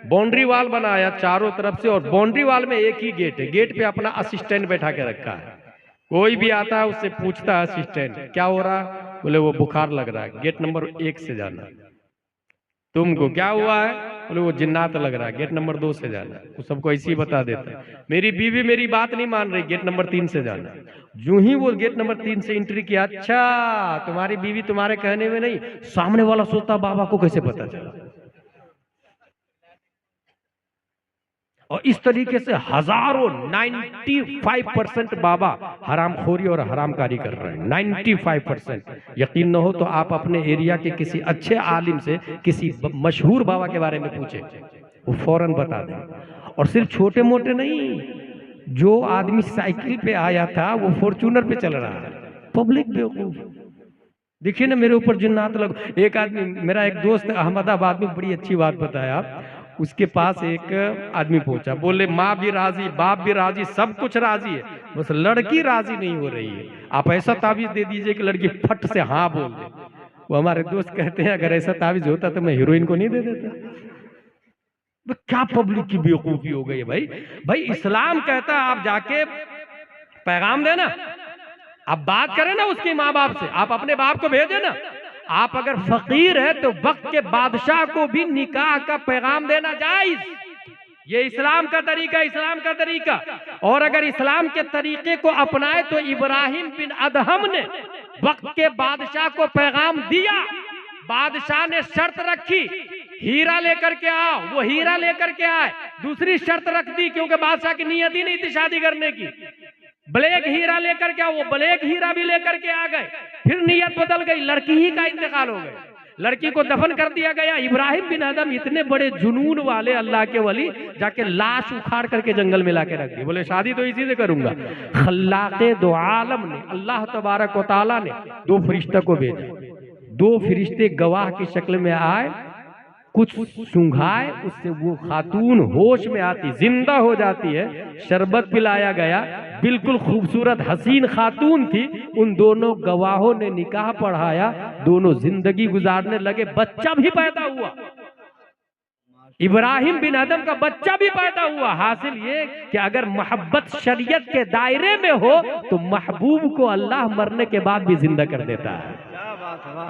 बाउंड्री वाल बनाया चारों तरफ से, और बाउंड्री वाल में एक ही गेट है। गेट पे अपना असिस्टेंट बैठा के रखा है। कोई भी आता है उससे पूछता है असिस्टेंट क्या हो रहा है, बोले वो बुखार लग रहा है, गेट नंबर 1 से जाना। तुमको क्या हुआ है, बोले वो जिन्नात लग रहा है, गेट नंबर 2 से जाना। वो सबको ऐसे ही बता देता है। मेरी बीवी मेरी बात नहीं मान रही, गेट नंबर 3 से जाना। यूं ही वो गेट नंबर 3 से एंट्री किया, अच्छा तुम्हारी बीवी तुम्हारे कहने में नहीं, सामने वाला सोचता बाबा को कैसे पता चला। और इस तरीके से हजारों 95% बाबा हरामखोरी और हरामकारी कर रहे हैं। 95%। यकीन न हो तो आप अपने एरिया के किसी अच्छे आलिम से, किसी मशहूर बाबा के बारे में पूछें, वो फौरन बता दें। और सिर्फ छोटे मोटे नहीं, जो आदमी साइकिल पे आया था वो फॉर्च्यूनर पे चल रहा है। पब्लिक बेवकूफ। देखिए ना मेरे ऊपर जिन्नात लग। एक आदमी, मेरा एक दोस्त अहमदाबाद में, बड़ी अच्छी बात बताया, उसके पास एक आदमी पहुंचा, बोले माँ भी राजी, बाप भी राजी, सब कुछ राजी है, बस लड़की राजी नहीं हो रही है। आप ऐसा ताबीज दे दीजिए कि लड़की फट से हाँ बोल दे। वो हमारे दोस्त कहते हैं अगर ऐसा ताबीज होता तो मैं हीरोइन को नहीं दे देता। तो क्या पब्लिक की बेवकूफी हो गई है भाई। भाई इस्लाम कहता है आप जाके पैगाम देना, आप बात करें ना उसके माँ बाप से, आप अपने बाप को भेजे ना। आप अगर फकीर है तो वक्त के बादशाह को भी निकाह का पैगाम देना जायज। ये इस्लाम का तरीका, इस्लाम का तरीका। और अगर इस्लाम के तरीके को अपनाए तो इब्राहिम बिन अदहम ने वक्त के बादशाह को पैगाम दिया। बादशाह ने शर्त रखी, हीरा लेकर के आओ, वो हीरा लेकर के आए। दूसरी शर्त रख दी, क्योंकि बादशाह की नीयत ही नहीं थी शादी करने की, ब्लैक हीरा लेकर के, वो ब्लैक हीरा भी लेकर के आ गए। फिर नियत बदल गई, लड़की ही का इंतकाल हो गया, लड़की को दफन कर दिया गया। इब्राहिम बिन अदम इतने बड़े जुनून वाले अल्लाह के वली, जाके लाश उखाड़ करके जंगल में लाके रख दी, बोले शादी तो इसी से करूंगा। खल्लाके दो आलम ने, अल्लाह तबारक व तआला ने 2 फरिश्ता को भेजा। 2 फरिश्ते गवाह की शक्ल में आए, कुछ सूंघाए, उससे वो खातून होश में आती, जिंदा हो जाती है। शरबत पिलाया गया, बिल्कुल खूबसूरत हसीन खातून थी। उन दोनों गवाहों ने निकाह पढ़ाया, दोनों जिंदगी गुजारने लगे। बच्चा भी पैदा हुआ, इब्राहिम बिन अदम का बच्चा भी पैदा हुआ। हासिल ये कि अगर मोहब्बत शरीयत के दायरे में हो तो महबूब को अल्लाह मरने के बाद भी जिंदा कर देता है।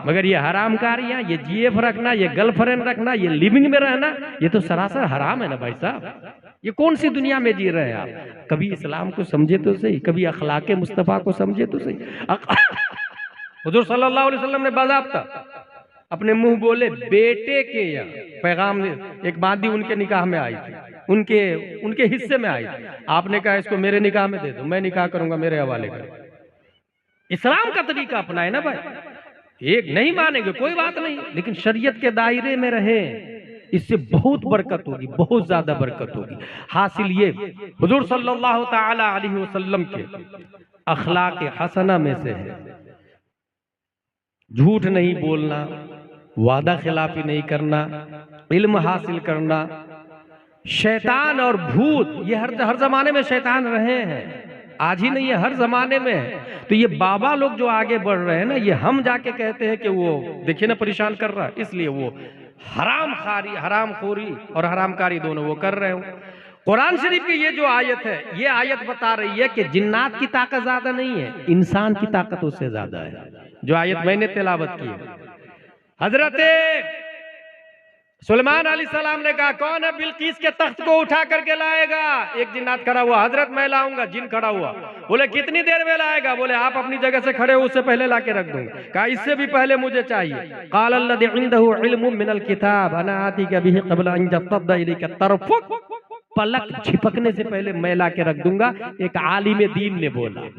मगर ये हरामकारियां, ये जीएफ रखना, ये गर्लफ्रेंड रखना, ये लिविंग में रहना, ये तो सरासर हराम है ना भाई साहब। ये कौन सी दुनिया में जी रहे हैं आप? कभी इस्लाम को समझे तो सही, कभी अखलाके मुस्तफा को समझे तो सही। हुजूर सल्लल्लाहु अलैहि वसल्लम ने बाज़ाब्ता अपने मुंह बोले बेटे के यहाँ पैगाम, एक बादी उनके निकाह में आई थी, उनके हिस्से में आई थी। आपने कहा इसको मेरे निकाह में दे दो, मैं निकाह करूंगा, मेरे हवाले करो। इस्लाम का तरीका अपनाए ना भाई। एक नहीं मानेंगे कोई बात नहीं, लेकिन शरीयत के दायरे में रहे, इससे बहुत बरकत होगी, बहुत ज्यादा बरकत होगी। हासिल ये हुजूर सल्लल्लाहु ताला अलैहि वसल्लम के अखलाक हसना में से है झूठ नहीं बोलना, वादा खिलाफी नहीं करना, इल्म हासिल करना। शैतान और भूत ये हर जमाने में शैतान रहे हैं, आज ही नहीं है, हर जमाने में है। तो ये बाबा लोग जो आगे बढ़ रहे हैं ना, ये हम जाके कहते हैं कि वो देखिए ना परेशान कर रहा है, इसलिए वो हरामखोरी और हरामकारी दोनों वो कर रहे हो। कुरान शरीफ की ये जो आयत है, ये आयत बता रही है कि जिन्नात की ताकत ज्यादा नहीं है, इंसान की ताकत उससे ज्यादा है। जो आयत मैंने तिलावत की है, हजरत सुलेमान अलैहिस्सलाम ने कहा कौन है बिल्कीस के तख्त को उठा करके लाएगा? एक जिन्नात खड़ा हुआ, हजरत मैं लाऊंगा। जिन खड़ा हुआ, बोले कितनी देर में लाएगा? बोले आप अपनी जगह से खड़े हो, उससे पहले लाके रख दूंगा। कहा इससे भी पहले मुझे चाहिए। क़ाल अल्लज़ी इंदहु इल्मुम मिनल किताब अना आतिका बिही क़ब्ल अन यफ़्तद्दा इलैका तरफ़ुक, पलक झिपकने से पहले मैं लाके रख दूंगा। एक आलिम दीन ने बोला,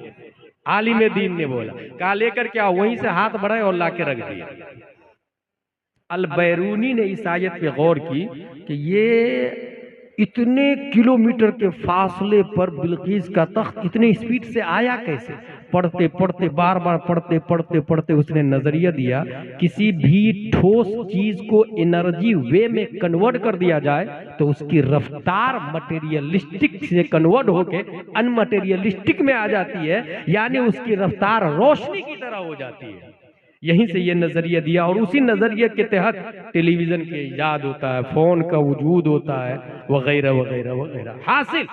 आलिम दीन ने बोला। कहा लेकर क्या? वहीं से हाथ बढ़ाए और लाके रख दिया। अल बैरूनी ने इस आयत पे गौर की कि ये इतने किलोमीटर के फासले पर बिल्कीस का तख्त इतने स्पीड से आया कैसे? पढ़ते पढ़ते बार बार पढ़ते पढ़ते पढ़ते उसने नजरिया दिया, किसी भी ठोस चीज को एनर्जी वे में कन्वर्ट कर दिया जाए तो उसकी रफ्तार मटेरियलिस्टिक से कन्वर्ट होके अनमटेरियलिस्टिक में आ जाती है, यानी उसकी रफ्तार रोशनी की तरह हो जाती है। यहीं से ये नजरिया दिया और उसी नजरिए के तहत टेलीविजन के इजाद होता है, फोन का वजूद होता है, वगैरह वगैरह वगैरह। हासिल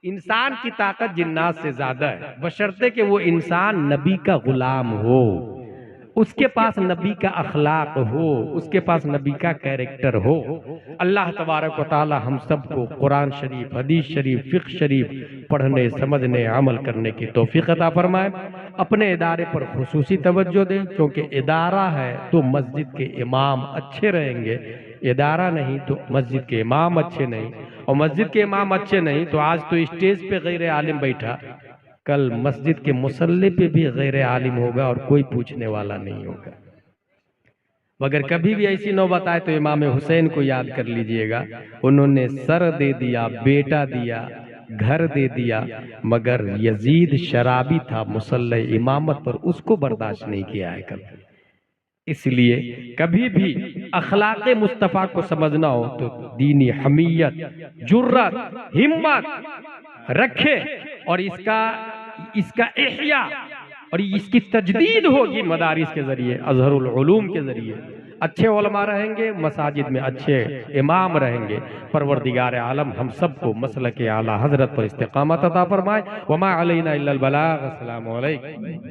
इंसान की ताकत जिन्नात से ज्यादा है, बशर्ते कि वो इंसान नबी का गुलाम हो, उसके पास नबी का अखलाक हो, उसके पास नबी का कैरेक्टर हो। अल्लाह तबारक व तआला हम सबको कुरान शरीफ, हदीस शरीफ, फिक्र शरीफ पढ़ने, समझने, अमल करने की तौफीक अता फरमाए। अपने इदारे पर खुसूसी तवज्जो दें, क्योंकि इदारा है तो मस्जिद के इमाम अच्छे रहेंगे, इदारा नहीं तो मस्जिद के इमाम अच्छे नहीं, और मस्जिद के इमाम अच्छे नहीं तो आज तो स्टेज पे गैर आलिम बैठा, कल मस्जिद के मुसल्ले पे भी गैर आलिम होगा और कोई पूछने वाला नहीं होगा। मगर कभी भी ऐसी नौबत आए तो इमाम हुसैन को याद कर लीजिएगा। उन्होंने सर दे दिया, बेटा दिया, घर दे दिया, मगर यजीद शराबी था, मुसल्ले इमामत पर उसको बर्दाश्त नहीं किया है कभी। इसलिए कभी भी अखलाक मुस्तफ़ा को समझना हो तो दीनी हमीयत, जुर्रत, हिम्मत रखे और इसका इह्या और इसकी तजदीद होगी मदारिस के जरिए, अजहरुल उलूम के जरिए। अच्छे उलमा रहेंगे, मसाजिद में अच्छे इमाम रहेंगे। परवरदिगार आलम हम सबको मसलक आला हजरत पर इस्तिकामत अता फरमाए। वमा अलैना इल्लल बलाग। अस्सलामु अलैकुम।